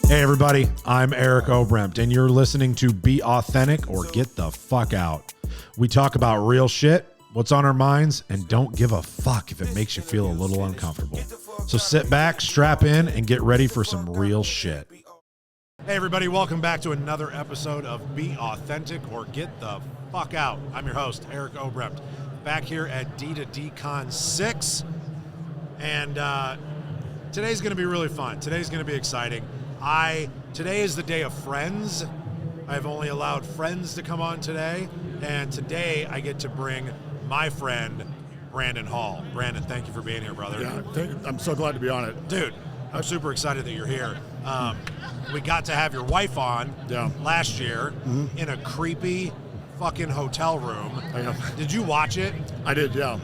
Hey everybody, I'm Eric Oberembt, and you're listening to Be Authentic or Get the Fuck Out. We talk about real shit, what's on our minds, and don't give a fuck if it makes you feel a little uncomfortable. So sit back, strap in, and get ready for some real shit. Hey everybody, welcome back to another episode of Be Authentic or Get the Fuck Out. I'm your host, Eric Oberembt, back here at D2DCon 6, and today's going to be really fun. Today's going to be exciting. Today is the day of friends. I've only allowed friends to come on today, and today I get to bring my friend, Brandon Hall. Brandon, thank you for being here, brother. Yeah, I'm so glad to be on it. Dude, I'm super excited that you're here. We got to have your wife on last year in a creepy fucking hotel room. Did you watch it? I did, yeah.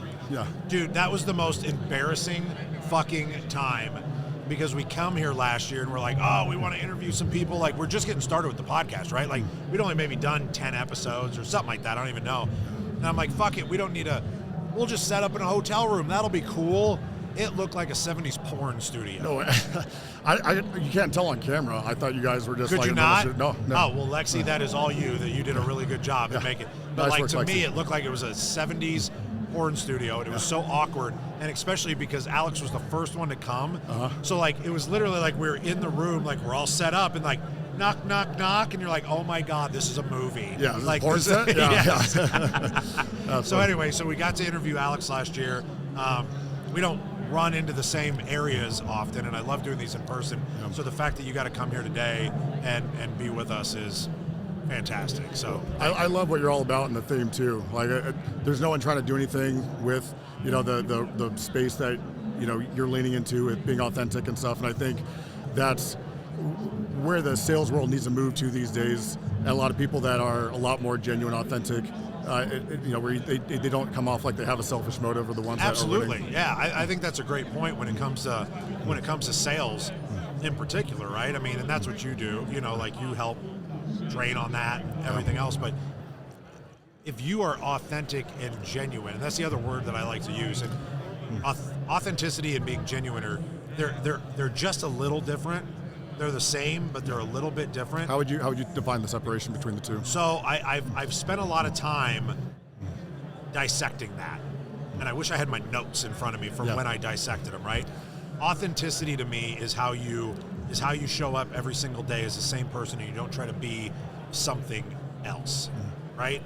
Dude, that was the most embarrassing fucking time. Because we come here last year and we're like, oh, we want to interview some people. Like, we're just getting started with the podcast, right? Like, we'd only maybe done 10 episodes or something like that. I don't even know. And I'm like, fuck it. We'll just set up in a hotel room. That'll be cool. It looked like a 70s porn studio. No, you can't tell on camera. I thought you guys were just Could like... you not? No. Oh, well, Lexi, that is all you. That you did a really good job at making it. But nice like, to work, me, Lexi. it looked like it was a 70s porn studio, and it was so awkward, and especially because Alex was the first one to come. So like, it was literally like we were in the room, like we're all set up, and like knock, knock, knock, and you're like, oh my god, this is a movie. Yeah, like porn set? Yeah. So anyway, so we got to interview Alex last year. We don't run into the same areas often, and I love doing these in person. So the fact that you got to come here today and be with us is fantastic. So I love what you're all about in the theme too. Like, there's no one trying to do anything with, the space that, you're leaning into with being authentic and stuff. And I think that's where the sales world needs to move to these days. And a lot of people that are a lot more genuine, authentic, where they don't come off like they have a selfish motive, or the ones absolutely that are winning. Yeah, I think that's a great point when it comes to sales in particular, right? I mean, and that's what you do. Like, you help train on that and everything else, but if you are authentic and genuine, and that's the other word that I like to use, and authenticity and being genuine are they're just a little different. They're the same, but they're a little bit different. How would you define the separation between the two? So I've spent a lot of time dissecting that, and I wish I had my notes in front of me from when I dissected them. Right, authenticity to me is how you show up every single day as the same person, and you don't try to be something else, right?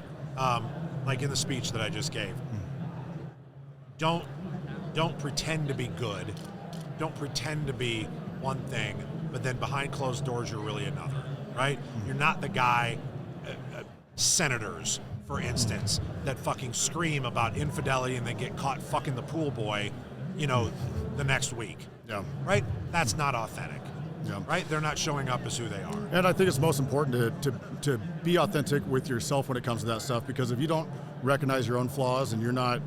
Like in the speech that I just gave. Don't pretend to be good. Don't pretend to be one thing, but then behind closed doors you're really another, right? You're not the guy, senators, for instance, that fucking scream about infidelity and then get caught fucking the pool boy, the next week. Yeah. Right? That's not authentic. Yeah. Right? They're not showing up as who they are. And I think it's most important to be authentic with yourself when it comes to that stuff, because if you don't recognize your own flaws and you're not,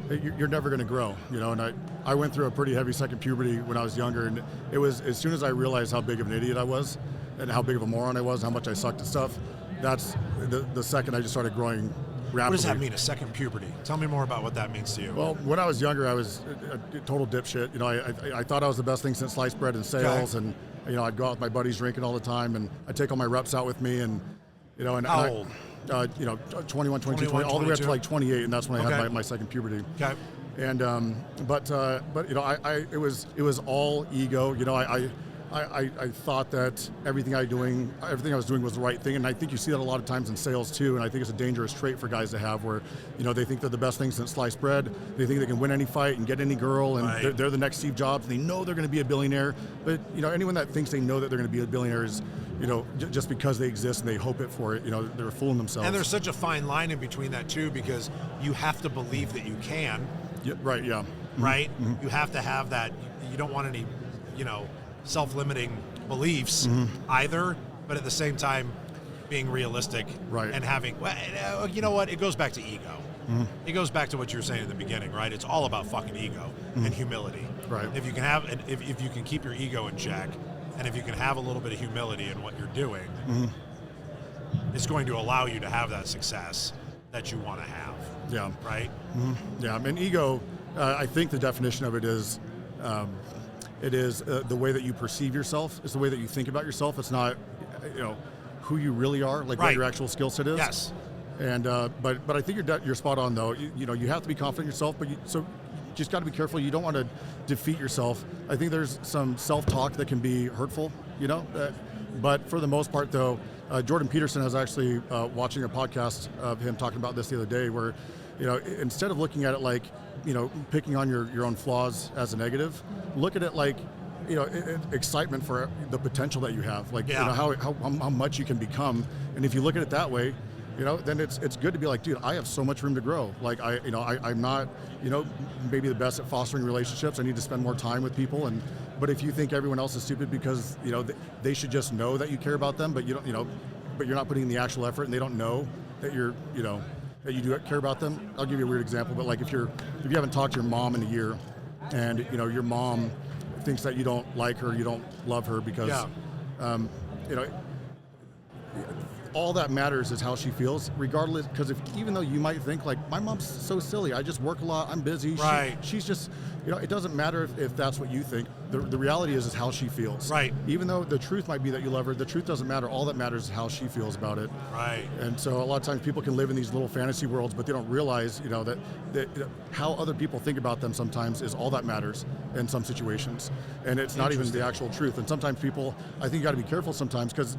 you're never going to grow. And I went through a pretty heavy second puberty when I was younger, and it was as soon as I realized how big of an idiot I was and how big of a moron I was, how much I sucked at stuff, that's the second I just started growing rapidly. What does that mean, a second puberty? Tell me more about what that means to you. Well, when I was younger, I was a total dipshit. I thought I was the best thing since sliced bread in sales, and I'd go out with my buddies drinking all the time, and I'd take all my reps out with me, and how old? 21, 22, 20, all the way up to like 28, and that's when I had my second puberty. Okay. And but it was all ego. I thought that everything I was doing was the right thing, and I think you see that a lot of times in sales too. And I think it's a dangerous trait for guys to have, where they think they're the best thing since sliced bread. They think they can win any fight and get any girl, and they're the next Steve Jobs. They know they're going to be a billionaire, but anyone that thinks they know that they're going to be a billionaire is just because they exist and they hope it for it. They're fooling themselves. And there's such a fine line in between that too, because you have to believe that you can. Yeah, right. Yeah. Right. You have to have that. You don't want any, self-limiting beliefs either, but at the same time being realistic and having, it goes back to ego. It goes back to what you were saying in the beginning, right? It's all about fucking ego and humility. Right. If you can have, if you can keep your ego in check, and if you can have a little bit of humility in what you're doing, it's going to allow you to have that success that you want to have. Yeah. Right? Yeah. I mean, ego, I think the definition of it is It is the way that you perceive yourself. It's the way that you think about yourself. It's not, who you really are, like what your actual skill set is. Yes. And but I think you're spot on though. You have to be confident in yourself, but you just got to be careful. You don't want to defeat yourself. I think there's some self-talk that can be hurtful, but for the most part though, Jordan Peterson was actually watching a podcast of him talking about this the other day where, instead of looking at it like, picking on your own flaws as a negative, look at it like, excitement for the potential that you have, like how much you can become. And if you look at it that way, then it's good to be like, dude, I have so much room to grow. Like I'm not, maybe the best at fostering relationships. I need to spend more time with people. But if you think everyone else is stupid because, they should just know that you care about them, but but you're not putting in the actual effort and they don't know that that you do care about them. I'll give you a weird example, but like if you haven't talked to your mom in a year and, your mom thinks that you don't like her, you don't love her because, all that matters is how she feels, regardless, because even though you might think like, my mom's so silly, I just work a lot, I'm busy, right. She's just, it doesn't matter if that's what you think. The reality is how she feels. Right. Even though the truth might be that you love her, the truth doesn't matter. All that matters is how she feels about it. Right. And so a lot of times people can live in these little fantasy worlds, but they don't realize, that how other people think about them sometimes is all that matters in some situations. And it's not even the actual truth. And sometimes people, I think you got to be careful sometimes because,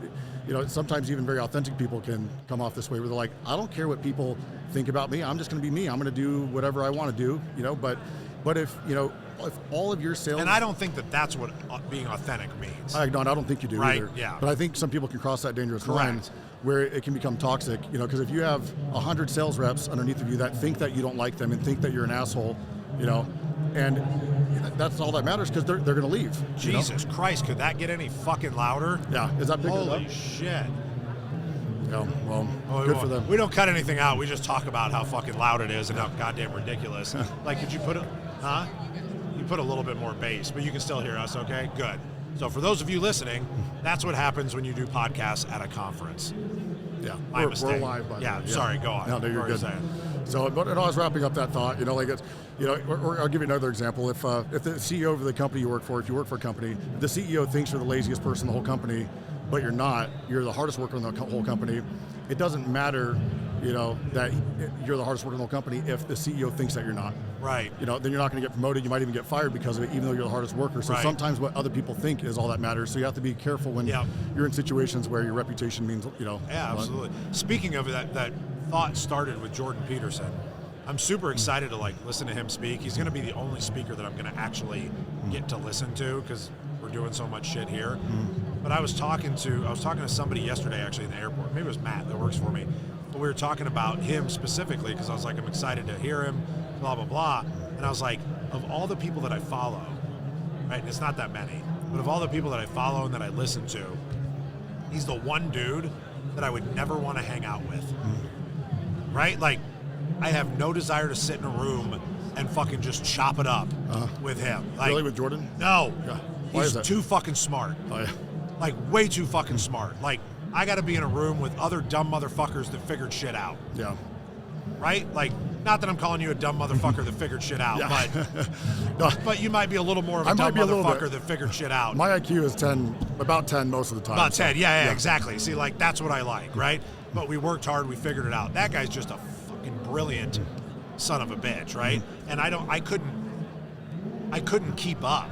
sometimes even very authentic people can come off this way where they're like, I don't care what people think about me. I'm just going to be me. I'm going to do whatever I want to do, but if all of your sales... And I don't think that's what being authentic means. I don't think you do either. Yeah. But I think some people can cross that dangerous line where it can become toxic, because if you have 100 sales reps underneath of you that think that you don't like them and think that you're an asshole, and that's all that matters because they're going to leave. Jesus Christ, could that get any fucking louder? Yeah. Is that big enough? Holy shit. Yeah, well, good for them. We don't cut anything out. We just talk about how fucking loud it is and how goddamn ridiculous. Like, could you put You put a little bit more bass, but you can still hear us, okay? Good. So for those of you listening, that's what happens when you do podcasts at a conference. Yeah, My mistake. We're live, buddy. Yeah, sorry, go on. No, you're good. So, but I was wrapping up that thought, like it's, or I'll give you another example. If the CEO of the company you work for, if you work for a company, if the CEO thinks you're the laziest person in the whole company, but you're not, you're the hardest worker in the whole company, it doesn't matter, that you're the hardest worker in the whole company if the CEO thinks that you're not. Right. Then you're not going to get promoted. You might even get fired because of it, even though you're the hardest worker. So sometimes what other people think is all that matters. So you have to be careful when you're in situations where your reputation means, Yeah, absolutely. Speaking of that thought started with Jordan Peterson. I'm super excited to listen to him speak. He's going to be the only speaker that I'm going to actually get to listen to because we're doing so much shit here. But I was talking to somebody yesterday actually in the airport. Maybe it was Matt that works for me. But we were talking about him specifically because I was like, I'm excited to hear him, blah, blah, blah. And I was like, of all the people that I follow, right, and it's not that many, but of all the people that I follow and that I listen to, he's the one dude that I would never want to hang out with. Right? Like, I have no desire to sit in a room and fucking just chop it up with him. Like, really, with Jordan? No. Yeah. Why is that? He's too fucking smart. Oh, yeah. Like, way too fucking smart. Like, I got to be in a room with other dumb motherfuckers that figured shit out. Yeah. Right? Like, not that I'm calling you a dumb motherfucker that figured shit out, but you might be a little more of a dumb motherfucker that figured shit out. My IQ is about 10 most of the time. About 10, yeah, exactly. See, like, that's what I like, right? But we worked hard, we figured it out. That guy's just a fucking brilliant son of a bitch, right? And I couldn't keep up,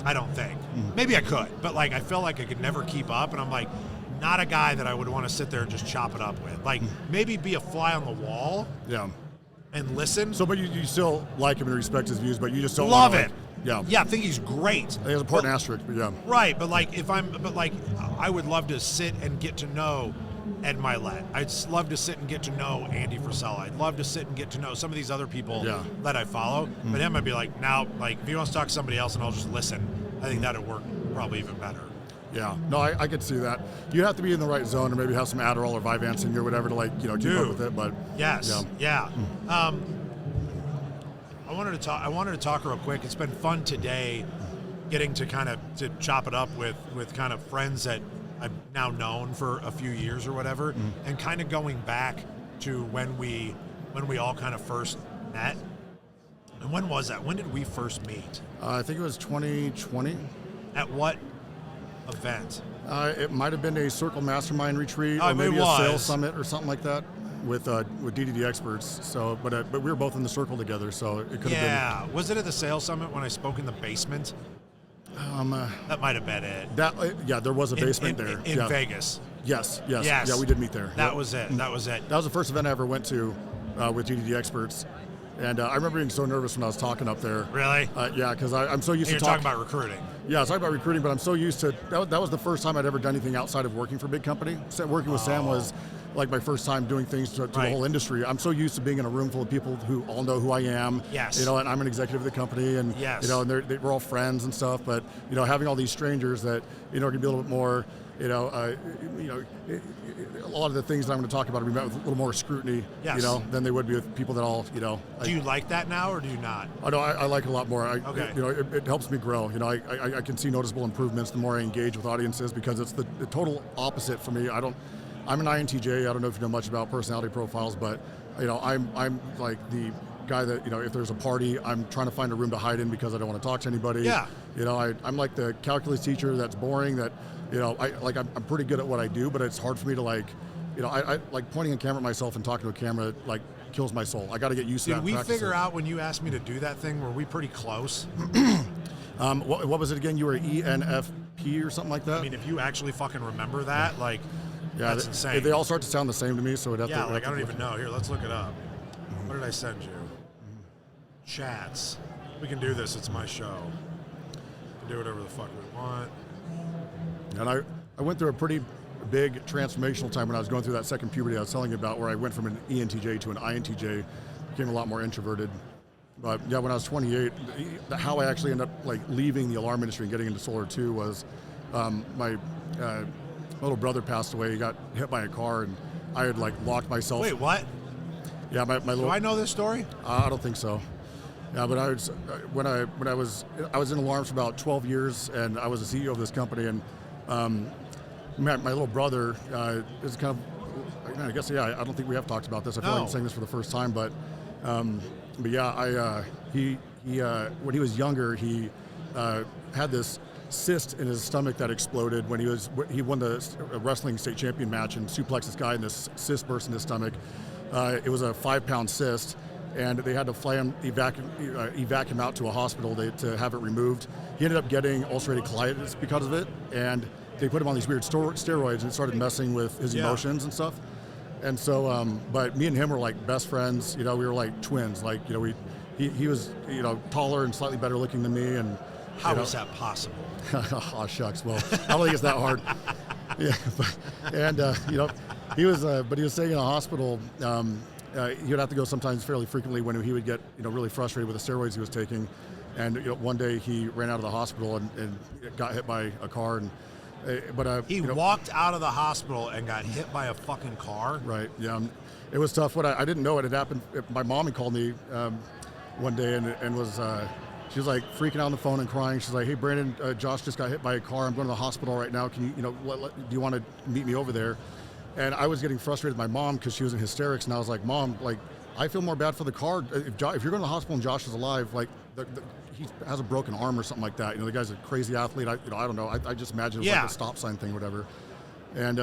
I don't think. Maybe I could, but like, I felt like I could never keep up, and I'm like, not a guy that I would want to sit there and just chop it up with. Like, maybe be a fly on the wall. Yeah. And listen. So, but you still like him and respect his views, but you just don't love it. Yeah. Yeah, I think he's great. He has an important asterisk, but yeah. Right, but like, I would love to sit and get to know Ed Milet. I'd love to sit and get to know Andy Frisella. I'd love to sit and get to know some of these other people that I follow. But him, I'd be like, now, like, if he wants to talk to somebody else and I'll just listen, I think that'd work probably even better. Yeah, no, I could see that. You have to be in the right zone, or maybe have some Adderall or Vyvanse in you or whatever to keep up with it. But yes, yeah. I wanted to talk real quick. It's been fun today, getting to to chop it up with kind of friends that I've now known for a few years or whatever, and kind of going back to when we all kind of first met. And when was that? When did we first meet? I think it was 2020. At what event? It might have been a Circle Mastermind retreat, Oh, or maybe it a was. sales summit or something like that with DDD experts. So, but we were both in the circle together, so it could have been. Yeah. Was it at the sales summit when I spoke in the basement? That might have been it. Yeah, there was a basement there. In Yeah. Vegas. Yes. Yes. Yeah, we did meet there. That was it. That was it. That was the first event I ever went to with DDD experts. And I remember being so nervous when I was talking up there. Really? Yeah, because I'm so used You're to talking about recruiting. Yeah, I was talking about recruiting, but I'm so used to that was the first time I'd ever done anything outside of working for a big company. So working with Sam was like my first time doing things to the whole industry. I'm so used to being in a room full of people who all know who I am. Yes. You know, and I'm an executive of the company, and yes. you know, and we're all friends and stuff. But you know, having all these strangers that you know are gonna be a little bit more, a lot of the things that I'm going to talk about will be met with a little more scrutiny, yes. you know, than they would be with people that all, you know. Do you like that now, or do you not? I know I like it a lot more. Okay. You know, it helps me grow. You know, I can see noticeable improvements the more I engage with audiences, because it's the total opposite for me. I'm an INTJ. I don't know if you know much about personality profiles, but you know, I'm like the guy that, you know, if there's a party, I'm trying to find a room to hide in because I don't want to talk to anybody. Yeah. You know, I'm like the calculus teacher that's boring, that, you know, I'm pretty good at what I do, but it's hard for me to I like pointing a camera at myself and talking to a camera, like, kills my soul. I got to get used to that. Did we figure out when you asked me to do that thing, were we pretty close? What was it again? You were ENFP or something like that? I mean, if you actually fucking remember that, like, yeah, that's insane. They all start to sound the same to me, so it'd have to. Yeah, like, I don't even know. Here, let's look it up. What did I send you? Chats. We can do this. It's my show. We can do whatever the fuck we want. And I went through a pretty big transformational time when I was going through that second puberty I was telling you about, where I went from an ENTJ to an INTJ, became a lot more introverted. But yeah, when I was 28, how I actually ended up like leaving the alarm industry and getting into solar too was my little brother passed away. He got hit by a car, and I had like locked myself. Wait, what? Yeah, my little. Do I know this story? I don't think so. Yeah, but I was when I was in alarms for about 12 years, and I was the CEO of this company, and my little brother is kind of, I guess, yeah, I don't think we have talked about this. I feel like I'm saying this for the first time, but yeah, he when he was younger, he had this cyst in his stomach that exploded when he won the wrestling state champion match and suplexed this guy, and this cyst burst in his stomach. It was a 5-pound cyst, and they had to fly him, evac him out to a hospital to have it removed. He ended up getting ulcerative colitis because of it, and they put him on these weird steroids, and it started messing with his emotions and stuff. And so, but me and him were like best friends. You know, we were like twins. Like, you know, he was, you know, taller and slightly better looking than me. And how was that possible? Oh shucks. Well, I don't think it's that hard. Yeah, and you know, he was staying in a hospital. He would have to go sometimes fairly frequently when he would get, you know, really frustrated with the steroids he was taking. And you know, one day he ran out of the hospital and got hit by a car. And he walked out of the hospital and got hit by a fucking car. Right. Yeah. It was tough. What I didn't know it had happened. My mom had called me one day and was she was like freaking out on the phone and crying. She's like, "Hey, Brandon, Josh just got hit by a car. I'm going to the hospital right now. Can you do you want to meet me over there?" And I was getting frustrated with my mom because she was in hysterics, and I was like, "Mom, like, I feel more bad for the car. If you're going to the hospital and Josh is alive, like, he has a broken arm or something like that. You know, the guy's a crazy athlete. I don't know. I just imagine it was like a stop sign thing, or whatever." And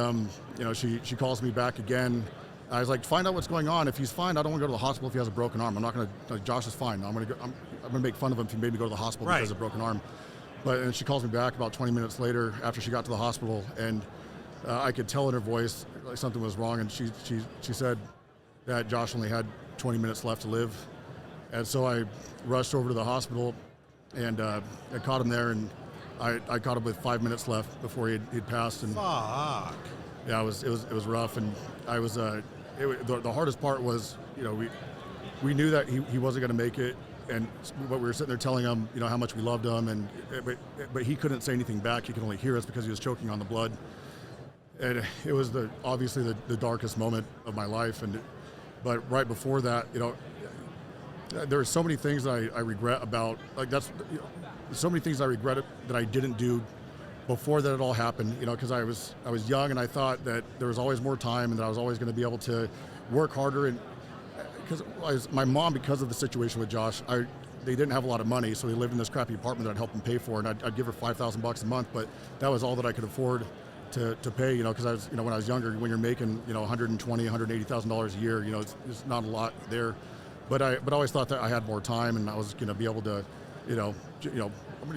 you know, she calls me back again. I was like, "Find out what's going on. If he's fine, I don't want to go to the hospital if he has a broken arm. I'm not going to. Josh is fine. I'm going to make fun of him if he made me go to the hospital because of a broken arm." And she calls me back about 20 minutes later after she got to the hospital, and I could tell in her voice like something was wrong. And she said that Josh only had 20 minutes left to live. And so I rushed over to the hospital, and I caught him there, and I caught him with 5 minutes left before he'd passed. And fuck. Yeah, it was rough, and I was the hardest part was, you know, we knew that he wasn't going to make it, but we were sitting there telling him, you know, how much we loved him, but he couldn't say anything back. He could only hear us because he was choking on the blood, and it was obviously the darkest moment of my life. But right before that, you know, there are so many things that I regret about, like, so many things I regret that I didn't do before that it all happened, you know, because I was young, and I thought that there was always more time and that I was always going to be able to work harder. And because my mom, because of the situation with Josh, they didn't have a lot of money, so they lived in this crappy apartment that I'd help them pay for, and I'd give her $5,000 a month, but that was all that I could afford to pay, because I was, when I was younger, when you're making, $120,000, $180,000 a year, it's not a lot there. But I always thought that I had more time, and I was going to be able to, I'm going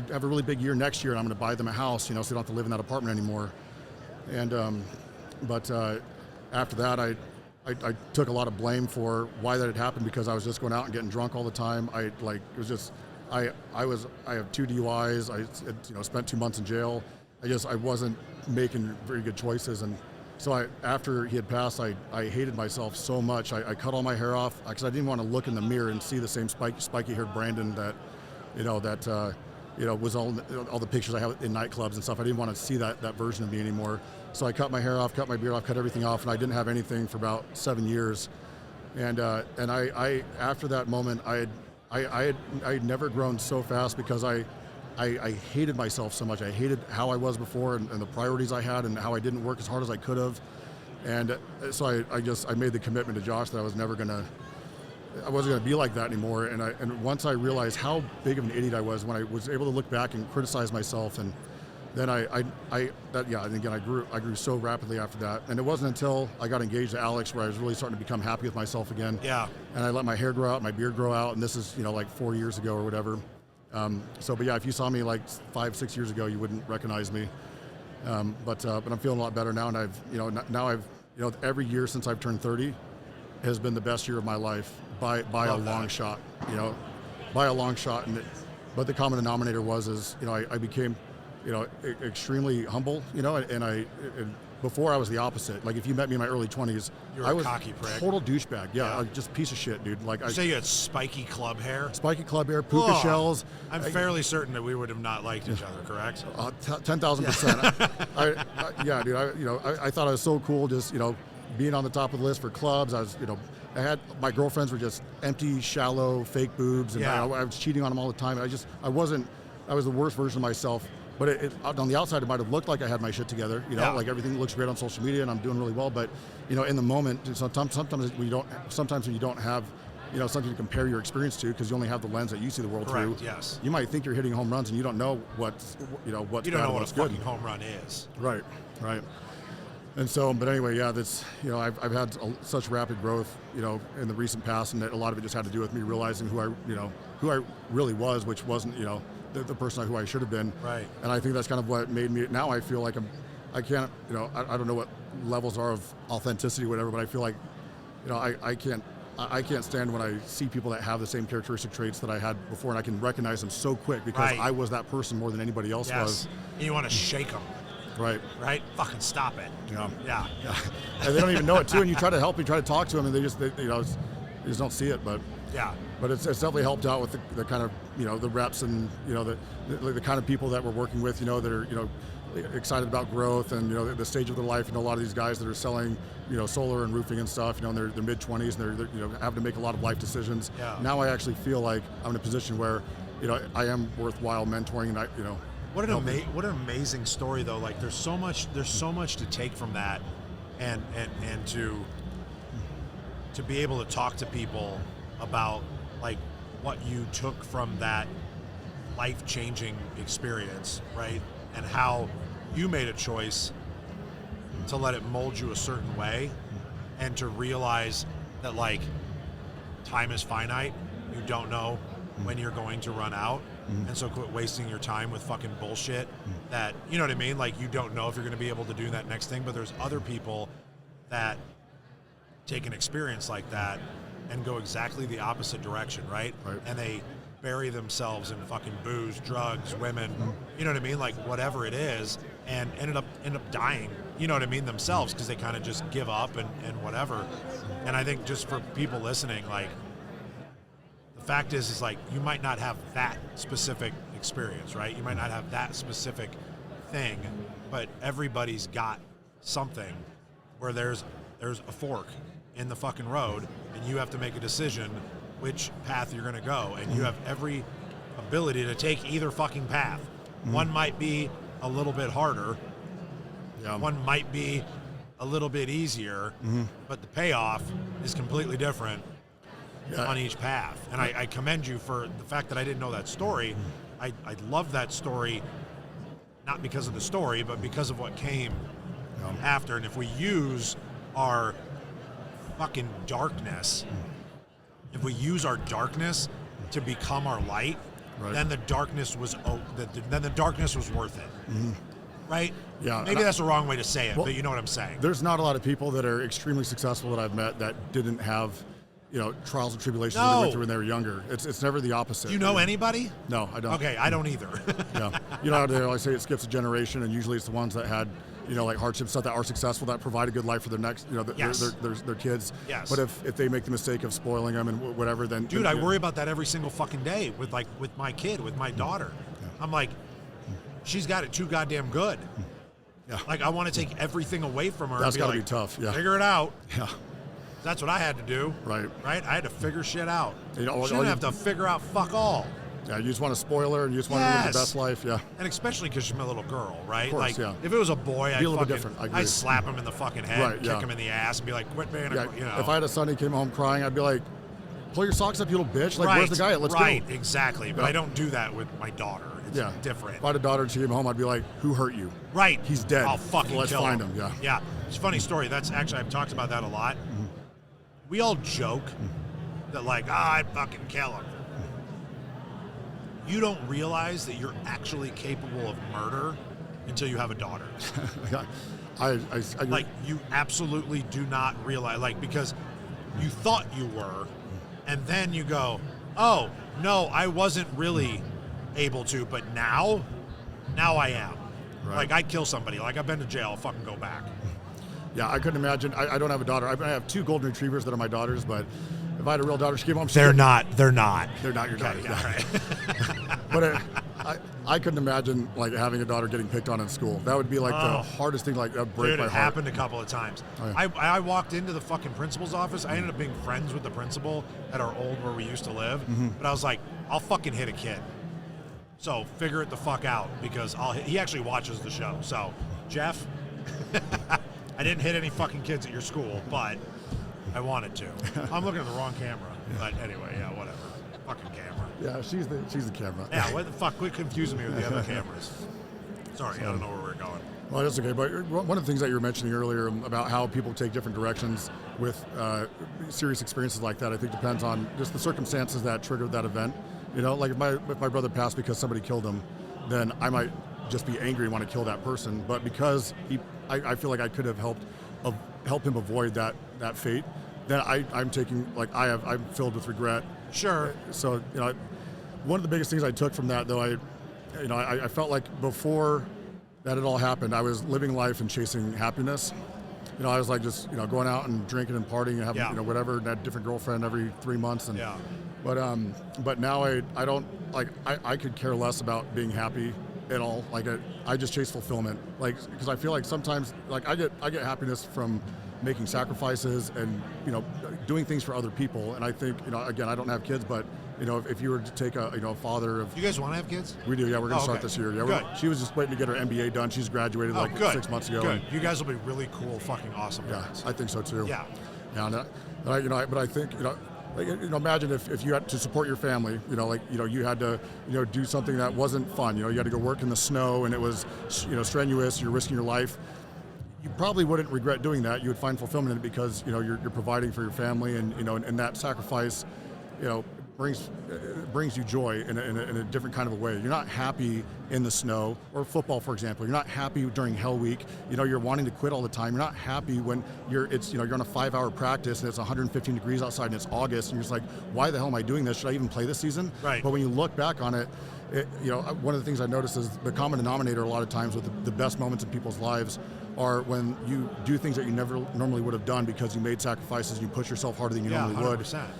to have a really big year next year, and I'm going to buy them a house, so they don't have to live in that apartment anymore. And but after that, I took a lot of blame for why that had happened, because I was just going out and getting drunk all the time. I have 2 DUIs. I spent 2 months in jail. I wasn't making very good choices, and so after he had passed, I hated myself so much. I cut all my hair off because I didn't want to look in the mirror and see the same spiky-haired Brandon that was all the pictures I have in nightclubs and stuff. I didn't want to see that version of me anymore. So I cut my hair off, cut my beard off, cut everything off, and I didn't have anything for about 7 years. And I after that moment, I had never grown so fast, because I hated myself so much. I hated how I was before, and the priorities I had, and how I didn't work as hard as I could have. And so I made the commitment to Josh that I wasn't gonna be like that anymore. And once I realized how big of an idiot I was, when I was able to look back and criticize myself, and then I grew so rapidly after that. And it wasn't until I got engaged to Alex where I was really starting to become happy with myself again. Yeah. And I let my hair grow out, my beard grow out, and this is like 4 years ago or whatever. But yeah, if you saw me like 5-6 years ago, you wouldn't recognize me. But I'm feeling a lot better now, and every year since I've turned 30 has been the best year of my life by a long shot. By a long shot. But the common denominator was I became extremely humble. And before I was the opposite. Like, if you met me in my early 20s, I was a cocky prick. Total douchebag. Yeah, just piece of shit, dude. Like, You say you had spiky club hair? Spiky club hair, puka shells. I'm fairly certain that we would have not liked each other, correct? 10,000%. Yeah, dude. I thought I was so cool, just being on the top of the list for clubs. I was, I had my girlfriends were just empty, shallow, fake boobs, and I was cheating on them all the time. I was the worst version of myself. But on the outside, it might have looked like I had my shit together, like everything looks great on social media and I'm doing really well. But, in the moment, sometimes when you don't have, something to compare your experience to, because you only have the lens that you see the world through. Yes. You might think you're hitting home runs and you don't know what's You don't bad know and what what's a good. fucking home run is. Right. And so, but anyway, yeah, that's, I've had such rapid growth, in the recent past, and that a lot of it just had to do with me realizing who I really was, which wasn't, the person who I should have been. Right. And I think that's kind of what made me, now I feel like I can't, I don't know what levels are of authenticity or whatever, but I feel like, I can't stand when I see people that have the same characteristic traits that I had before, and I can recognize them so quick because I was that person more than anybody else was. And you want to shake them. Right. Fucking stop it. Yeah. And they don't even know it too, and you try to help, you try to talk to them, and they just don't see it, but. Yeah. But it's definitely helped out with the kind of, the reps and, the kind of people that we're working with, that are, excited about growth and, the stage of their life. A lot of these guys that are selling, solar and roofing and stuff, in their mid-20s, and they're having to make a lot of life decisions. Yeah. Now I actually feel like I'm in a position where, I am worthwhile mentoring, and What an amazing story, though. Like, there's so much to take from that, and to be able to talk to people about like what you took from that life-changing experience, right? And how you made a choice to let it mold you a certain way, and to realize that like time is finite. You don't know when you're going to run out. And so quit wasting your time with fucking bullshit that, you know what I mean? Like, you don't know if you're going to be able to do that next thing, but there's other people that take an experience like that and go exactly the opposite direction, right? And they bury themselves in fucking booze, drugs, women, you know what I mean? Like, whatever it is, and end up dying, you know what I mean, themselves, because they kind of just give up and whatever. And I think just for people listening, like, the fact is like, you might not have that specific experience, right? You might not have that specific thing, but everybody's got something where there's a fork in the fucking road, and you have to make a decision which path you're going to go, and you have every ability to take either fucking path. One might be a little bit harder, one might be a little bit easier, but the payoff is completely different. on each path. And I commend you for the fact that I didn't know that story. I love that story, not because of the story, but because of what came after. And if we use our fucking darkness, if we use our darkness to become our light, then the darkness was worth it. Right? Yeah. Maybe that's the wrong way to say it, but you know what I'm saying. There's not a lot of people that are extremely successful that I've met that didn't have, trials and tribulations that they went through when they were younger. It's never the opposite. Do you know anybody? No, I don't. Okay, I don't either. Yeah. They always say it skips a generation, and usually it's the ones that had, like hardship stuff that are successful, that provide a good life for their next, their kids. Yes. But if they make the mistake of spoiling them and whatever, then... Dude, I worry about that every single fucking day with my kid, with my daughter. Yeah. I'm like, she's got it too goddamn good. Yeah. Like, I want to take everything away from her. That's got to be like, tough, yeah. Figure it out. Yeah. That's what I had to do. Right. I had to figure shit out. She didn't you have to figure out fuck all. Yeah, you just want to spoil her and you just want to live the best life, yeah. And especially because she's my little girl, right? Of course, like, if it was a boy, I'd slap him in the fucking head, kick him in the ass, and be like, quit being If I had a son who came home crying, I'd be like, pull your socks up, you little bitch. Like, where's the guy? Let's go. Right, exactly. But I don't do that with my daughter. It's different. If I had a daughter and she came home, I'd be like, who hurt you? Right. He's dead. I'll fucking Let's kill find him. Yeah. Yeah. It's a funny story. That's actually, I've talked about that a lot. We all joke that like, I'd fucking kill him. You don't realize that you're actually capable of murder until you have a daughter. I like, you absolutely do not realize, like, because you thought you were, and then you go, oh, no, I wasn't really able to, but now I am. Right. Like, I'd kill somebody. Like, I've been to jail, I'll fucking go back. Yeah, I couldn't imagine. I don't have a daughter. I have 2 golden retrievers that are my daughters, but if I had a real daughter, she came home. They're not your daughter. Yeah, right. But I couldn't imagine like having a daughter getting picked on in school. That would be like the hardest thing. Like that break my heart. It happened a couple of times. Oh, yeah. I walked into the fucking principal's office. I ended up being friends with the principal at our old where we used to live. But I was like, I'll fucking hit a kid. So figure it the fuck out because he actually watches the show. So Jeff, I didn't hit any fucking kids at your school, but I wanted to. I'm looking at the wrong camera. But anyway, yeah, whatever. Fucking camera. Yeah, she's the camera. Yeah, what the fuck? Quit confusing me with the other cameras. Sorry, I don't know where we're going. Well, that's okay. But one of the things that you were mentioning earlier about how people take different directions with serious experiences like that, I think depends on just the circumstances that triggered that event. Like if my brother passed because somebody killed him, then I might just be angry and want to kill that person. But because I feel like I could have helped him avoid that fate, then I'm taking I'm filled with regret. Sure. So one of the biggest things I took from that, though, I felt like before that it all happened, I was living life and chasing happiness. I was like just going out and drinking and partying and having whatever, and had a different girlfriend every 3 months. And but now I don't like I could care less about being happy at all. Like I just chase fulfillment. Like because I feel like sometimes like I get happiness from making sacrifices and doing things for other people. And I think again I don't have kids, but if you were to take a father of... You guys want to have kids? We do, yeah. We're going to start this year. Yeah, she was just waiting to get her MBA done. She's graduated 6 months ago. Good. You guys will be really cool, fucking awesome guys. I think so too. Yeah. Yeah, but I think imagine if you had to support your family, you had to do something that wasn't fun. You had to go work in the snow and it was strenuous. You're risking your life. You probably wouldn't regret doing that. You would find fulfillment in it because you're providing for your family and and that sacrifice brings you joy in a different kind of a way. You're not happy in the snow or football, for example. You're not happy during Hell Week. You're wanting to quit all the time. You're not happy when you're on a 5-hour practice and it's 115 degrees outside and it's August and you're just like, why the hell am I doing this? Should I even play this season? Right. But when you look back on it, one of the things I noticed is the common denominator a lot of times with the best moments in people's lives are when you do things that you never normally would have done because you made sacrifices, you push yourself harder than you normally 100%. would.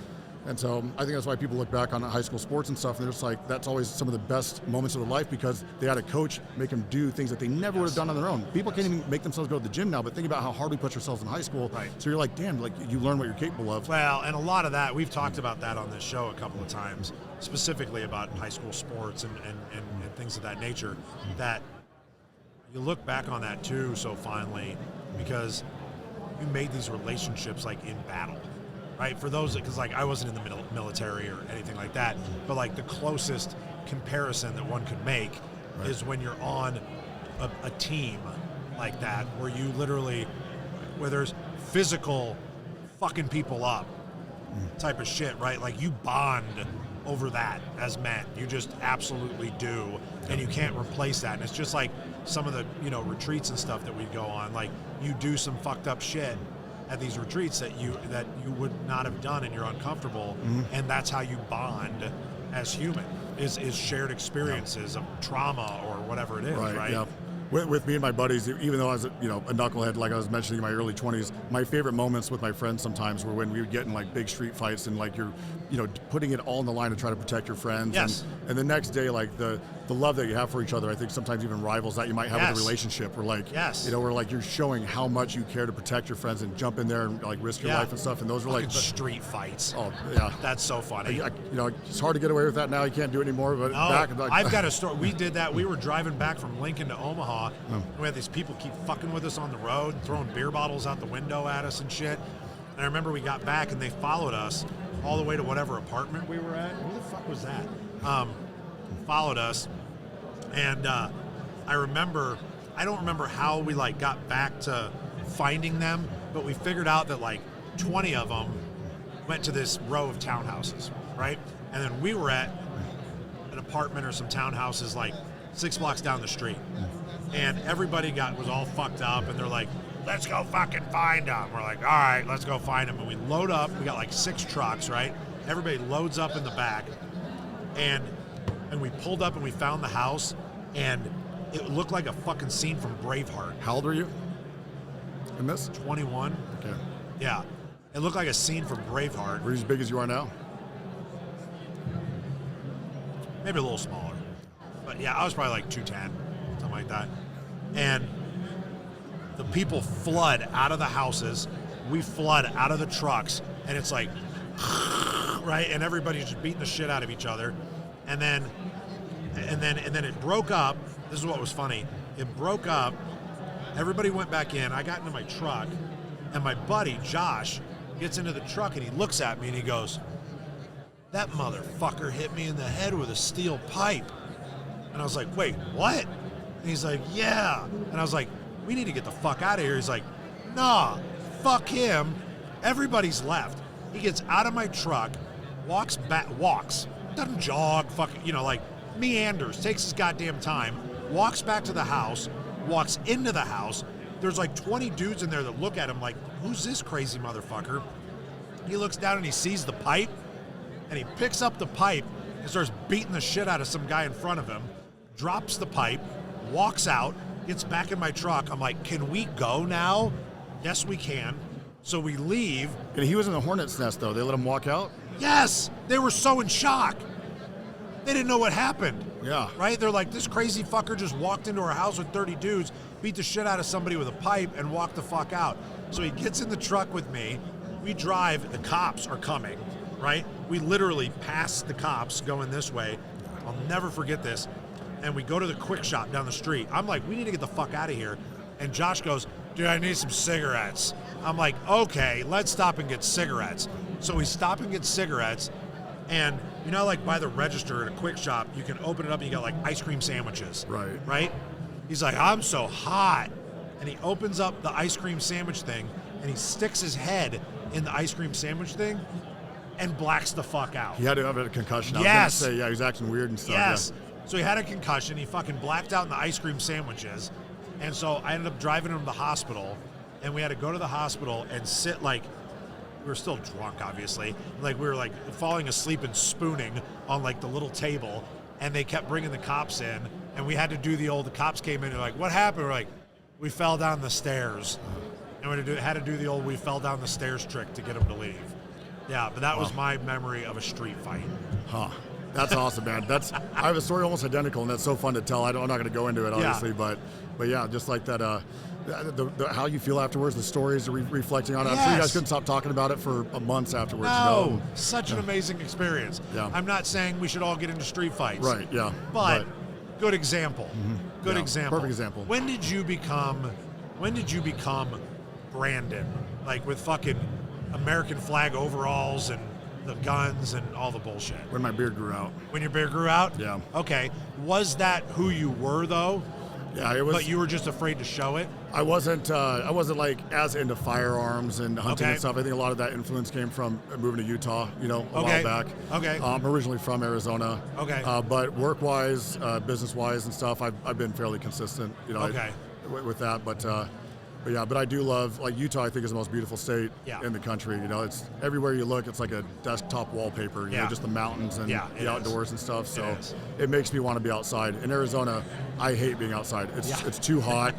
And so I think that's why people look back on high school sports and stuff, and they're just like, that's always some of the best moments of their life because they had a coach make them do things that they never would have done on their own. People can't even make themselves go to the gym now, but think about how hard we push ourselves in high school. Right. So you're like, damn, like you learn what you're capable of. Well, and a lot of that, we've talked about that on this show a couple of times, specifically about high school sports and things of that nature, that you look back on that too so fondly because you made these relationships like in battle. right? For those, because like I wasn't in the military or anything like that, but like the closest comparison that one could make is when you're on a team like that, where you literally, where there's physical fucking people up type of shit, right? Like you bond over that as men. You just absolutely do, and you can't replace that. And it's just like some of the, you know, retreats and stuff that we go on. Like you do some fucked up shit at these retreats that you would not have done, and you're uncomfortable, and that's how you bond as human. Is shared experiences of trauma or whatever it is, right? Yeah. With me and my buddies, even though I was, you know, a knucklehead, like I was mentioning in my early 20s, my favorite moments with my friends sometimes were when we would get in like big street fights and like you're, you know, putting it all on the line to try to protect your friends. Yes. And the next day, like the love that you have for each other, I think sometimes even rivals that you might have in a relationship, where like, you know, where like you're showing how much you care to protect your friends and jump in there and like risk your life and stuff. And those were like street fights. Oh yeah, that's so funny. You know, it's hard to get away with that now. You can't do it anymore. But back, like, I've got a story. We did that. We were driving back from Lincoln to Omaha. We had these people keep fucking with us on the road, throwing beer bottles out the window at us and shit. And I remember we got back and they followed us all the way to whatever apartment we were at. Who the fuck was that? Followed us. And I don't remember how we like got back to finding them, but we figured out that like 20 of them went to this row of townhouses, right? And then we were at an apartment or some townhouses like 6 blocks down the street. And everybody was all fucked up, and they're like, let's go fucking find them. We're like, all right, let's go find them. And we load up. We got like 6 trucks, right? Everybody loads up in the back. And we pulled up and we found the house, and it looked like a fucking scene from Braveheart. How old were you in this? 21. Okay. Yeah. It looked like a scene from Braveheart. Were you as big as you are now? Maybe a little smaller. But yeah, I was probably like 210, something like that. And the people flood out of the houses. We flood out of the trucks, and it's like, right? And everybody's just beating the shit out of each other. And then it broke up. This is what was funny. It broke up. Everybody went back in. I got into my truck, and my buddy, Josh, gets into the truck, and he looks at me, and he goes, that motherfucker hit me in the head with a steel pipe. And I was like, wait, what? And he's like, yeah. And I was like, we need to get the fuck out of here. He's like, nah, fuck him. Everybody's left. He gets out of my truck, walks, doesn't jog, fucking, you know, like meanders, takes his goddamn time, walks back to the house, walks into the house. There's like 20 dudes in there that look at him like, who's this crazy motherfucker? He looks down and he sees the pipe, and he picks up the pipe and starts beating the shit out of some guy in front of him, drops the pipe, walks out, gets back in my truck. I'm like, can we go now? Yes, we can. So we leave. And he was in the hornet's nest, though. They let him walk out? Yes. They were so in shock. They didn't know what happened. Yeah. Right? They're like, this crazy fucker just walked into our house with 30 dudes, beat the shit out of somebody with a pipe, and walked the fuck out. So he gets in the truck with me. We drive. The cops are coming, right? We literally pass the cops going this way. I'll never forget this. And we go to the quick shop down the street. I'm like, we need to get the fuck out of here. And Josh goes, dude, I need some cigarettes. I'm like, okay, let's stop and get cigarettes. So we stop and get cigarettes. And you know, like by the register at a quick shop, you can open it up and you got like ice cream sandwiches. Right. Right? He's like, I'm so hot. And he opens up the ice cream sandwich thing, and he sticks his head in the ice cream sandwich thing and blacks the fuck out. He had to have a concussion. Yes. I was gonna say, yeah, he was acting weird and stuff. Yes. Yeah. So he had a concussion. He fucking blacked out in the ice cream sandwiches. And so I ended up driving him to the hospital, and we had to go to the hospital and sit like, we were still drunk, obviously. Like we were like falling asleep and spooning on like the little table, and they kept bringing the cops in, and we had to do the cops came in and like, what happened? We're like, we fell down the stairs. And we had to do the old we fell down the stairs trick to get him to leave. Yeah, but that was my memory of a street fight. Huh. That's awesome, man. I have a story almost identical, and that's so fun to tell. I'm not going to go into it, obviously, but yeah, just like that, the how you feel afterwards, the stories, reflecting on it. Yes. I'm sure you guys couldn't stop talking about it for months afterwards. No, you know? such an amazing experience. Yeah. I'm not saying we should all get into street fights. Right, yeah. But good example. Good Yeah, example. perfect example. When did you become Brandon? Like with fucking American flag overalls and the guns and all the bullshit? When my beard grew out. When your beard grew out? Yeah. Okay. Was that who you were though? Yeah, it was. But you were just afraid to show it? I wasn't like as into firearms and hunting Okay. and stuff. I think a lot of that influence came from moving to Utah, a Okay. while back. Okay. I'm originally from Arizona. Okay. But work-wise, business-wise and stuff, I've been fairly consistent, Okay. with that. But I do love, like, Utah, I think, is the most beautiful state Yeah. in the country. It's everywhere you look, it's like a desktop wallpaper, Yeah. just the mountains and Yeah, it the is. outdoors and stuff. So It is. it makes me want to be outside. In Arizona, I hate being outside. It's too hot.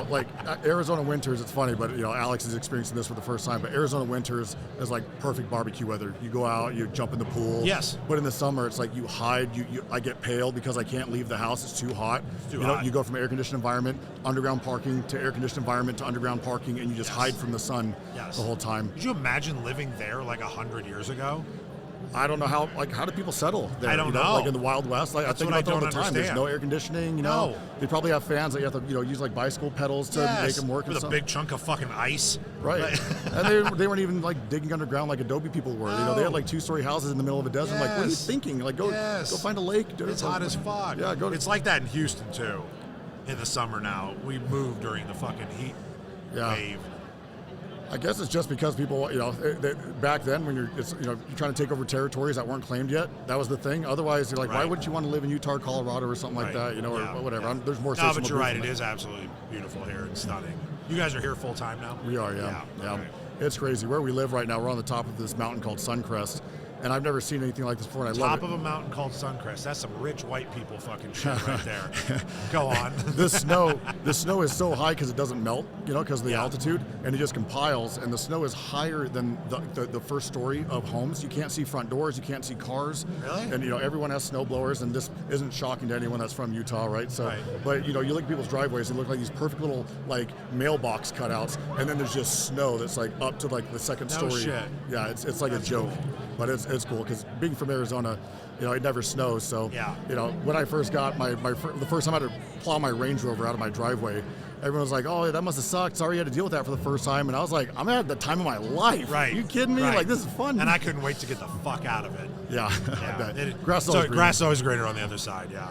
Like Arizona winters, it's funny, but Alex is experiencing this for the first time. But Arizona winters is like perfect barbecue weather. You go out, you jump in the pool. Yes. But in the summer, it's like you hide. I get pale because I can't leave the house. It's too hot. It's too hot. You go from air conditioned environment, underground parking to air conditioned environment to underground parking, and you just hide from the sun the whole time. Could you imagine living there like 100 years ago? I don't know how do people settle there? I don't know. Like in the Wild West. Like, I think what about I that all the don't time. There's understand. no air conditioning. No. They probably have fans that you have to use like bicycle pedals to make them work. With and a stuff. big chunk of fucking ice. Right. And they weren't even like digging underground like Adobe people were. No. They had like 2-story houses in the middle of a desert. Like, what are you Yes. thinking? Like, go find a lake. Dude. It's hot as fuck. Yeah, It's like that in Houston too. In the summer now, we moved during the fucking heat wave. I guess it's just because people, back then when you're trying to take over territories that weren't claimed yet, that was the thing. Otherwise, you're like, why wouldn't you want to live in Utah or Colorado or something like that, or whatever. Yeah. There's more. No, but you're right. It is absolutely beautiful here and stunning. You guys are here full time now? We are, yeah. Okay. It's crazy. Where we live right now, we're on the top of this mountain called Suncrest, and I've never seen anything like this before, and I love it. Top of a mountain called Suncrest. That's some rich white people fucking shit right there. Go on. The snow is so high because it doesn't melt, because of the altitude, and it just compiles, and the snow is higher than the first story of homes. You can't see front doors, you can't see cars. Really? And everyone has snow blowers, and this isn't shocking to anyone that's from Utah, right? So, Right. But you look at people's driveways, they look like these perfect little like mailbox cutouts, and then there's just snow that's like up to like the second No story. shit. Yeah, it's like a joke, but it's cool because being from Arizona, it never snows. So, when I first got the first time I had to plow my Range Rover out of my driveway, everyone was like, "Oh, that must have sucked. Sorry you had to deal with that for the first time." And I was like, "I'm having the time of my life." Right. Are you kidding me? Right. Like, this is fun. And I couldn't wait to get the fuck out of it. Yeah. Yeah. Grass is Grass is always greener on the other side, yeah.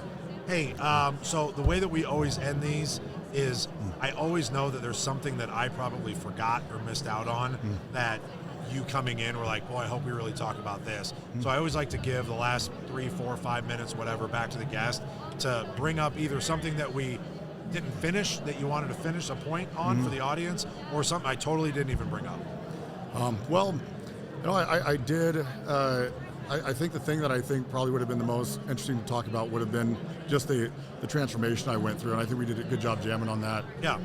Hey, so the way that we always end these is I always know that there's something that I probably forgot or missed out on that you coming in were like, boy, I hope we really talk about this. So I always like to give the last 3, 4, 5 minutes, whatever, back to the guest to bring up either something that we didn't finish that you wanted to finish a point on for the audience, or something I totally didn't even bring up. I did. I think the thing that I think probably would have been the most interesting to talk about would have been just the transformation I went through, and I think we did a good job jamming on that. Yeah.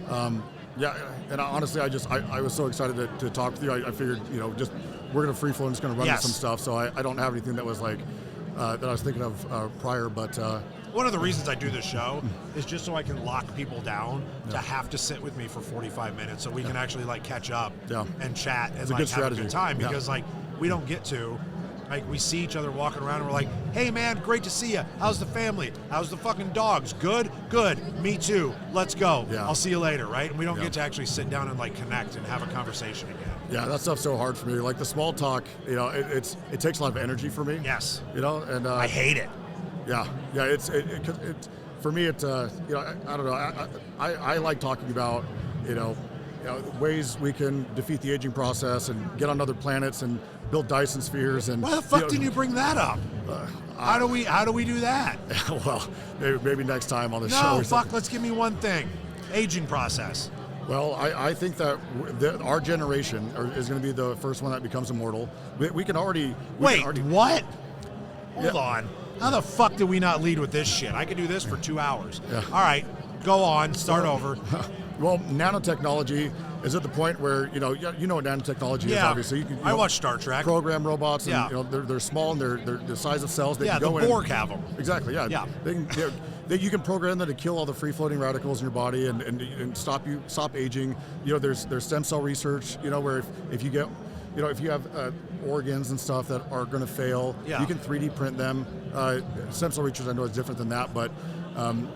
And honestly, I was so excited to talk with you. I figured, just we're gonna free flow and just gonna run with some stuff. So I don't have anything that was like that I was thinking of prior, but. One of the reasons I do this show is just so I can lock people down to have to sit with me for 45 minutes so we can actually like catch up and chat and like have a good time because like we don't get to. Like we see each other walking around and we're like, hey man, great to see you. How's the family? How's the fucking dogs? Good? Good. Me too. Let's go. Yeah. I'll see you later, right? And we don't get to actually sit down and like connect and have a conversation again. Yeah, that stuff's so hard for me. Like the small talk, it takes a lot of energy for me. Yes. And I hate it. Yeah. It's for me. I don't know. I like talking about ways we can defeat the aging process and get on other planets and build Dyson spheres. And why the fuck didn't you bring that up? How do we do that? Well, maybe next time on the show. No, or fuck. Let's give me one thing. Aging process. Well, I think that our generation is going to be the first one that becomes immortal. We can already. What? Hold on. How the fuck did we not lead with this shit? I could do this for 2 hours. Yeah. All right, go on. Start over. Well, nanotechnology is at the point where you know what nanotechnology is. Obviously, I watch Star Trek. Program robots, and they're small and they're the size of cells. They can the go in. Borg have them. Exactly. Yeah. They can. You can program them to kill all the free-floating radicals in your body and stop aging. There's stem cell research. Where if you get, if you have organs and stuff that are going to fail, you can 3D print them. Stem cell research I know is different than that, but I'm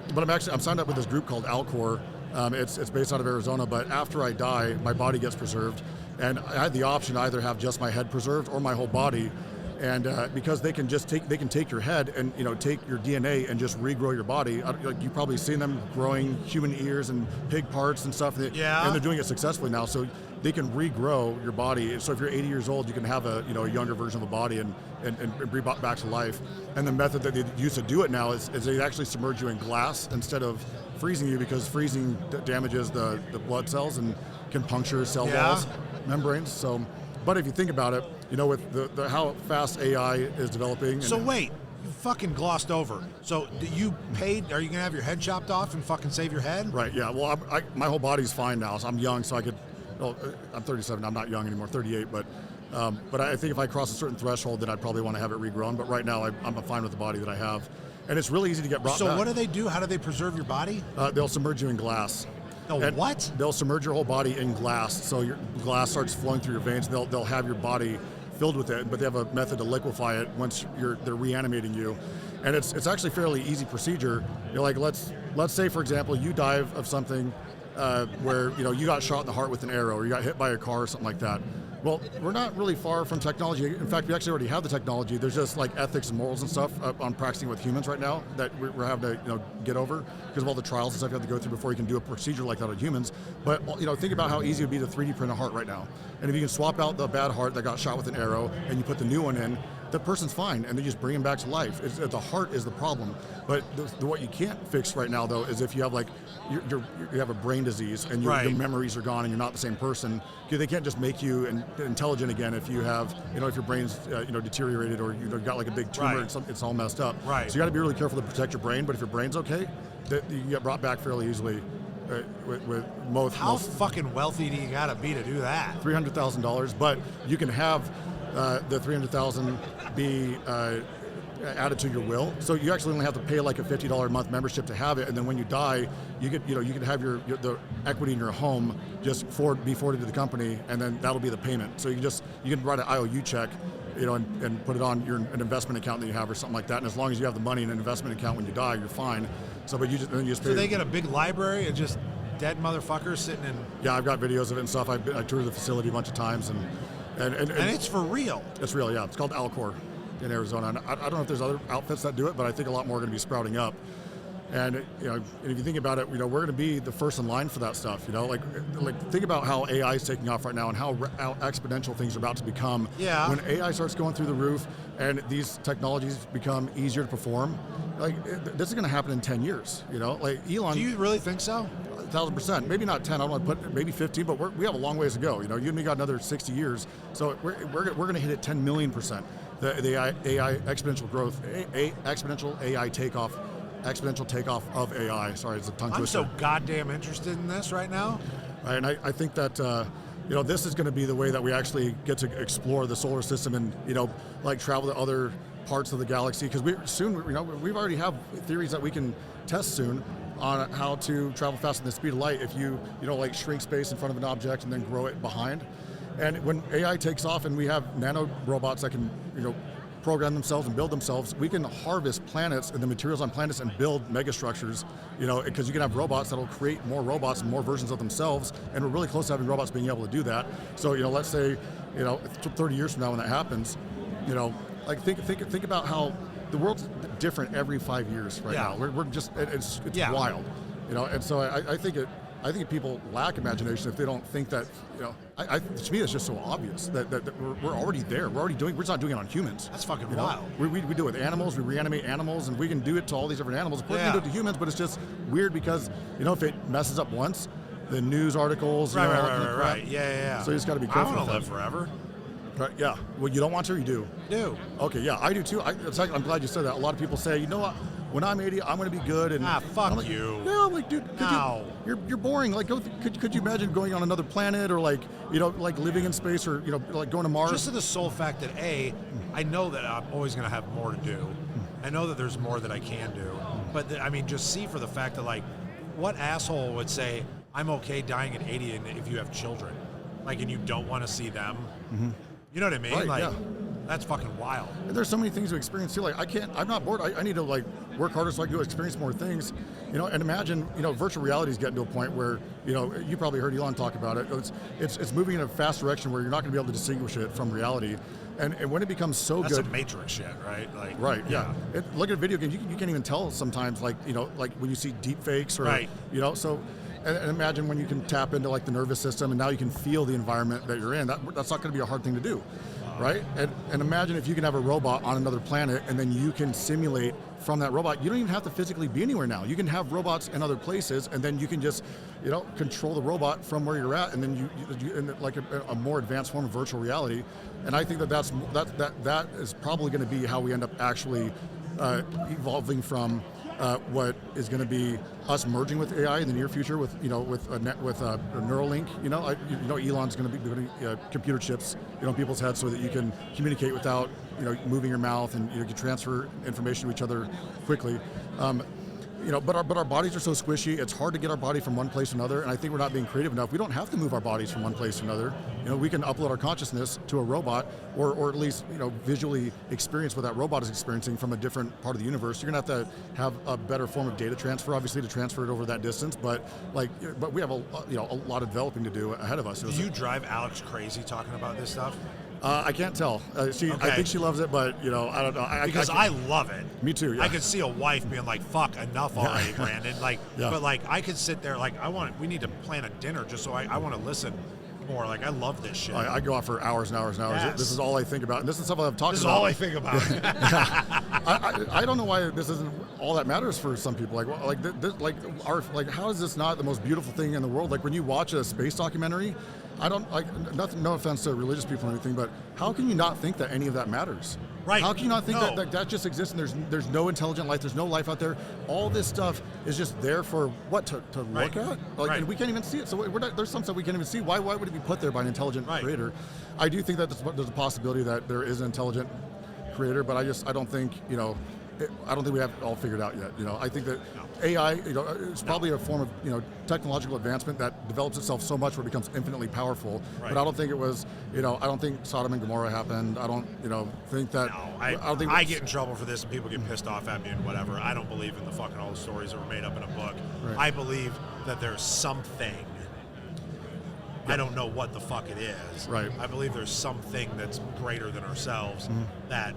signed up with this group called Alcor. It's based out of Arizona, but after I die, my body gets preserved, and I had the option to either have just my head preserved or my whole body. And because they can take your head and take your DNA and just regrow your body. Like you've probably seen them growing human ears and pig parts and stuff. And they're doing it successfully now. So they can regrow your body. So if you're 80 years old, you can have a younger version of a body and bring back to life. And the method that they use to do it now is they actually submerge you in glass instead of freezing you, because freezing damages the blood cells and can puncture cell walls, membranes. So, but if you think about it, with the how fast AI is developing. So wait, you fucking glossed over. So you paid? Are you gonna have your head chopped off and fucking save your head? Right. Yeah. Well, my whole body's fine now. So I'm young, so I could. Well, I'm 37. I'm not young anymore. 38. But I think if I cross a certain threshold, then I'd probably want to have it regrown. But right now, I'm fine with the body that I have, and it's really easy to get brought back. So what do they do? How do they preserve your body? They'll submerge you in glass. No, what? They'll submerge your whole body in glass, so your glass starts flowing through your veins. They'll have your body filled with it, but they have a method to liquefy it once they're reanimating you, and it's actually a fairly easy procedure. Like let's say, for example, you die of something where you got shot in the heart with an arrow, or you got hit by a car or something like that. Well, we're not really far from technology. In fact, we actually already have the technology. There's just like ethics and morals and stuff on practicing with humans right now that we're having to get over because of all the trials and stuff you have to go through before you can do a procedure like that on humans. But think about how easy it would be to 3D print a heart right now. And if you can swap out the bad heart that got shot with an arrow and you put the new one in, the person's fine, and they just bring him back to life. The heart is the problem. But what you can't fix right now, though, is if you have you have a brain disease and your memories are gone and you're not the same person. They can't just make you intelligent again if you have, if your brain's deteriorated or you got like a big tumor and it's all messed up. Right. So you got to be really careful to protect your brain. But if your brain's okay, you can get brought back fairly easily. With most. How fucking wealthy do you gotta be to do that? $300,000, but you can have the $300,000 be added to your will. So you actually only have to pay like a $50 a month membership to have it, and then when you die, you can have the equity in your home just be forwarded to the company, and then that'll be the payment. So you can write an IOU check, and put it on an investment account that you have or something like that. And as long as you have the money in an investment account when you die, you're fine. So, but you just pay. So they get a big library and just dead motherfuckers sitting in. Yeah, I've got videos of it and stuff. I toured the facility a bunch of times, and it's for real. It's real, yeah. It's called Alcor in Arizona. And I don't know if there's other outfits that do it, but I think a lot more are going to be sprouting up. And and if you think about it, we're going to be the first in line for that stuff. Like think about how AI is taking off right now and how exponential things are about to become. Yeah. When AI starts going through the roof and these technologies become easier to perform, this is going to happen in 10 years. Like Elon. Do you really think so? 1,000%. Maybe not 10. I don't want to put maybe 15, but we have a long ways to go. You and me got another 60 years, so we're going to hit it 10 million%. The AI exponential growth, exponential AI takeoff. Exponential takeoff of AI. Sorry, it's a tongue twister. I'm so goddamn interested in this right now. Right, and I think that this is going to be the way that we actually get to explore the solar system and travel to other parts of the galaxy, because we've already have theories that we can test soon on how to travel faster than the speed of light if you shrink space in front of an object and then grow it behind. And when AI takes off and we have nano robots that can program themselves and build themselves, we can harvest planets and the materials on planets and build megastructures, because you can have robots that'll create more robots and more versions of themselves, and we're really close to having robots being able to do that. So, let's say, 30 years from now when that happens, think about how the world's different every 5 years right now. We're just, it's wild, and so I think people lack imagination if they don't think that, to me, it's just so obvious that we're already there. We're just not doing it on humans. That's fucking wild. We do it with animals. We reanimate animals, and we can do it to all these different animals. Of course, we can do it to humans, but it's just weird because, if it messes up once, the news articles. Right. Yeah. So you just got to be careful. I want to live forever. Right, yeah. Well, you don't want to, or you do? Do. Okay, yeah, I do too. I'm glad you said that. A lot of people say, you know what? When I'm 80, I'm going to be good. And fuck you. No, I'm like, dude, you're boring. Like, could you imagine going on another planet, or living in space, or going to Mars? Just to the sole fact that I know that I'm always going to have more to do. I know that there's more that I can do. But just see for the fact that what asshole would say I'm okay dying at 80 if you have children, and you don't want to see them. Mm-hmm. You know what I mean? Right, yeah. That's fucking wild. And there's so many things to experience too. Like I'm not bored. I need to like work harder so I can go experience more things, and imagine, virtual reality is getting to a point where, you probably heard Elon talk about it. It's moving in a fast direction where you're not going to be able to distinguish it from reality. And when it becomes so That's good. That's a Matrix shit, right? Like, right, yeah. Look at video games. You can't even tell sometimes, like when you see deep fakes or, right. So, and imagine when you can tap into like the nervous system and now you can feel the environment that you're in. That's not going to be a hard thing to do, right? And imagine if you can have a robot on another planet and then you can simulate from that robot. You don't even have to physically be anywhere now. You can have robots in other places and then you can just, control the robot from where you're at, and then you in like a more advanced form of virtual reality. And I think that is probably going to be how we end up actually evolving from what is going to be us merging with AI in the near future with a Neuralink. Elon's going to be putting computer chips people's heads so that you can communicate without moving your mouth, and you can transfer information to each other quickly. But our bodies are so squishy. It's hard to get our body from one place to another, and I think we're not being creative enough. We don't have to move our bodies from one place to another. We can upload our consciousness to a robot, or at least visually experience what that robot is experiencing from a different part of the universe. You're gonna have a better form of data transfer, obviously, to transfer it over that distance. But we have a lot of developing to do ahead of us. Do you drive Alex crazy talking about this stuff? I can't tell. I think she loves it, but I don't know. Because I love it. Me too. Yeah. I could see a wife being like, "Fuck, enough already, Brandon." But I could sit there we need to plan a dinner just so I want to listen more. I love this shit. I go out for hours and hours and hours. Yes. This is all I think about, and this is stuff I've talked about. This is all I think about. I don't know why this isn't all that matters for some people. How is this not the most beautiful thing in the world? Like when you watch a space documentary, I don't nothing. No offense to religious people or anything, but how can you not think that any of that matters? Right. How can you not think that just exists and there's no intelligent life, there's no life out there? All this stuff is just there for what to look at? And we can't even see it. So there's some stuff we can't even see. Why would it be put there by an intelligent creator? I do think that there's a possibility that there is an intelligent creator, but I don't think I don't think we have it all figured out yet. I think that AI, it's probably a form of technological advancement that develops itself so much where it becomes infinitely powerful. Right. But I don't think it was, I don't think Sodom and Gomorrah happened. I don't, think that. No, I get in trouble for this and people get pissed off at me and whatever. I don't believe in the fucking all the stories that were made up in a book. Right. I believe that there's something. I don't know what the fuck it is. Right. I believe there's something that's greater than ourselves that.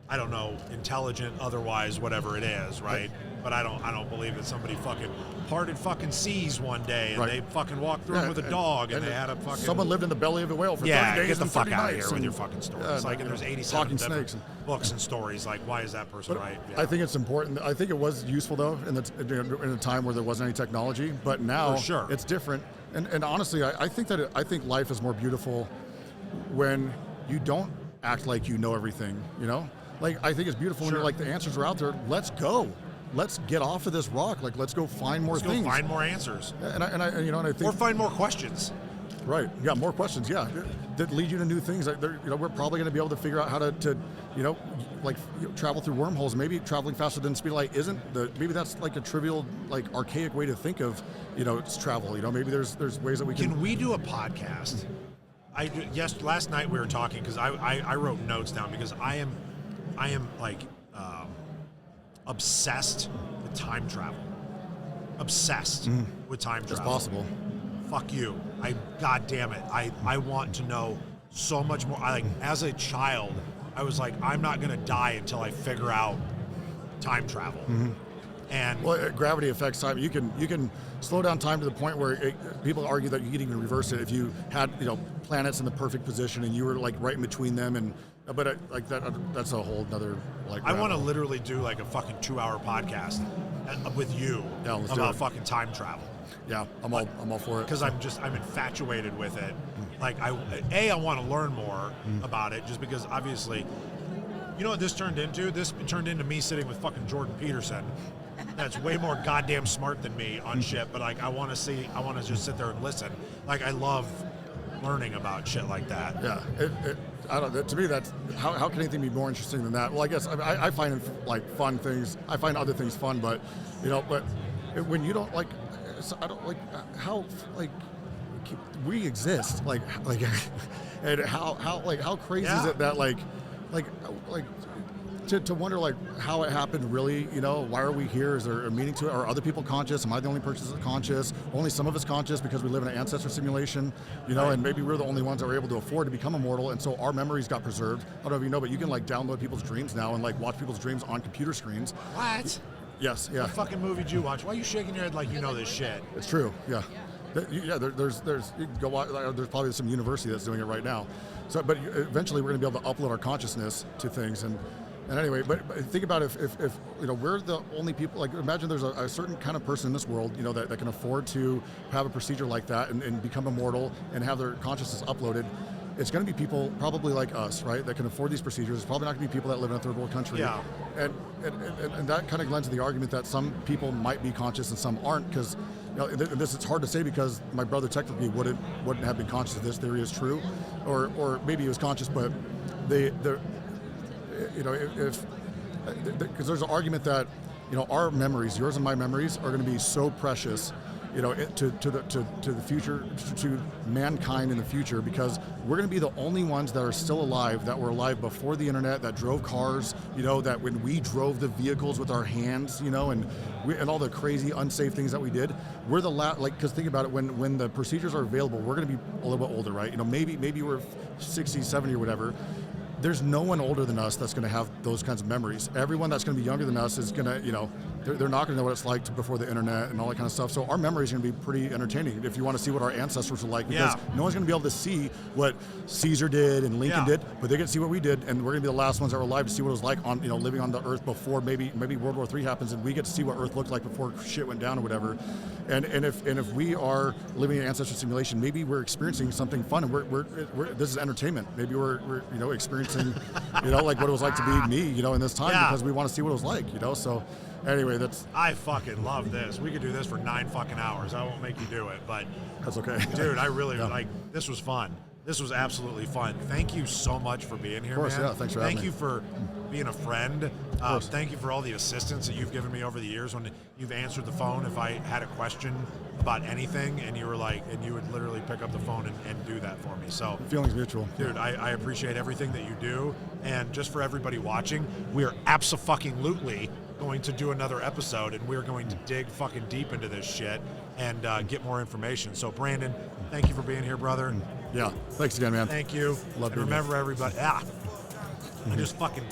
I don't know, intelligent, otherwise, whatever it is, right? But I don't believe that somebody fucking parted fucking seas one day and they fucking walked through with a dog and they had a fucking... Someone lived in the belly of a whale for 30 days get the and fuck 30 out of nights here with your fucking stories. There's 87 different books and stories. Why is that person right? Yeah. I think it's important. I think it was useful, though, in a time where there wasn't any technology. But now it's different. And honestly, I think life is more beautiful when you don't act like you know everything, I think it's beautiful when you're like, the answers are out there. Let's go. Let's get off of this rock. Let's go find more things. Go find more answers. And I think. Or find more questions. Right. Yeah. More questions. Yeah. That lead you to new things. We're probably going to be able to figure out how to travel through wormholes. Maybe traveling faster than the speed of light isn't maybe that's like a trivial, archaic way to think of, it's travel. Maybe there's ways that we can. Can we do a podcast? Last night we were talking because I wrote notes down because I am obsessed with time travel. Obsessed with time travel. It's possible. Fuck you. God damn it. I want to know so much more. As a child, I was like, I'm not going to die until I figure out time travel. And gravity affects time. You can slow down time to the point where people argue that you could even reverse it if you had planets in the perfect position and you were right in between them. But that's a whole nother I want to literally do a fucking 2-hour podcast with you about fucking time travel. Yeah, I'm all for it because I'm infatuated with it. I want to learn more about it just because obviously, what this turned into? This turned into me sitting with fucking Jordan Peterson. That's way more goddamn smart than me on shit. But I want to just sit there and listen. I love learning about shit like that. Yeah, I don't. To me, that's how can anything be more interesting than that? Well, I guess I find fun things. I find other things fun, but but when you don't I don't how we exist and how crazy is it that to wonder like how it happened really, you know, why are we here? Is there a meaning to it? Are other people conscious? Am I the only person that's conscious? Only some of us conscious because we live in an ancestor simulation, you know, and maybe we're the only ones that were able to afford to become immortal, and so our memories got preserved. I don't know if you know, but you can like download people's dreams now and like watch people's dreams on computer screens. What? Yes, yeah. What fucking movie did you watch? Why are you shaking your head like you know this shit? It's true, yeah. Yeah, there's you can go watch, there's probably some university that's doing it right now. So, but eventually we're going to be able to upload our consciousness to things, and anyway, but think about if you know we're the only people. Like imagine there's a certain kind of person in this world, you know, that can afford to have a procedure like that and become immortal and have their consciousness uploaded. It's going to be people probably like us, right, that can afford these procedures. It's probably not going to be people that live in a third world country. Yeah. And that kind of lends to the argument that some people might be conscious and some aren't, because you know, this it's hard to say because my brother technically wouldn't have been conscious if this theory is true, or maybe he was conscious, but you know, if because there's an argument that, you know, our memories, yours and my memories, are going to be so precious, you know, to the future, to mankind in the future, because we're going to be the only ones that are still alive, that were alive before the internet, that drove cars, you know, that when we drove the vehicles with our hands, you know, and all the crazy unsafe things that we did. We're the last, like, because think about it, when the procedures are available, we're going to be a little bit older, right? You know, maybe we're 60, 70 or whatever. There's no one older than us that's going to have those kinds of memories. Everyone that's going to be younger than us is going to, you know, they're not going to know what it's like before the internet and all that kind of stuff. So our memories are going to be pretty entertaining if you want to see what our ancestors were like, because no one's going to be able to see what Caesar did and Lincoln did, but they get to see what we did, and we're going to be the last ones that were alive to see what it was like on, you know, living on the earth before maybe World War III happens, and we get to see what Earth looked like before shit went down or whatever. And if we are living in an ancestral simulation, maybe we're experiencing something fun, and we're this is entertainment. Maybe we're you know, experiencing you know, like what it was like to be me, you know, in this time, because we want to see what it was like, you know. So anyway, I fucking love this. We could do this for 9 fucking hours. I won't make you do it, but that's okay. Dude, I really like, this was fun. This was absolutely fun. Thank you so much for being here, of course, man. Yeah, thanks for having me. Thank you for being a friend. Thank you for all the assistance that you've given me over the years when you've answered the phone if I had a question about anything, and you were like, and you would literally pick up the phone and do that for me. So the feeling's mutual. Dude, I appreciate everything that you do. And just for everybody watching, we are abso-fucking-lutely going to do another episode, and we're going to dig fucking deep into this shit and get more information. So Brandon, thank you for being here, brother. Yeah, thanks again, man. Thank you. Love and remember, everybody, I just fucking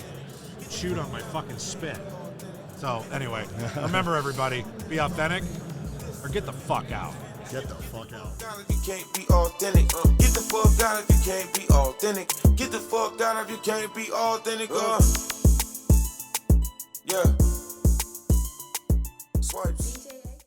chewed on my fucking spit. So anyway, remember, everybody, be authentic or get the fuck out. Get the fuck out. If you can't be authentic, get the fuck out if you can't be authentic. Get the fuck out if you can't be authentic. Yeah. Swipes.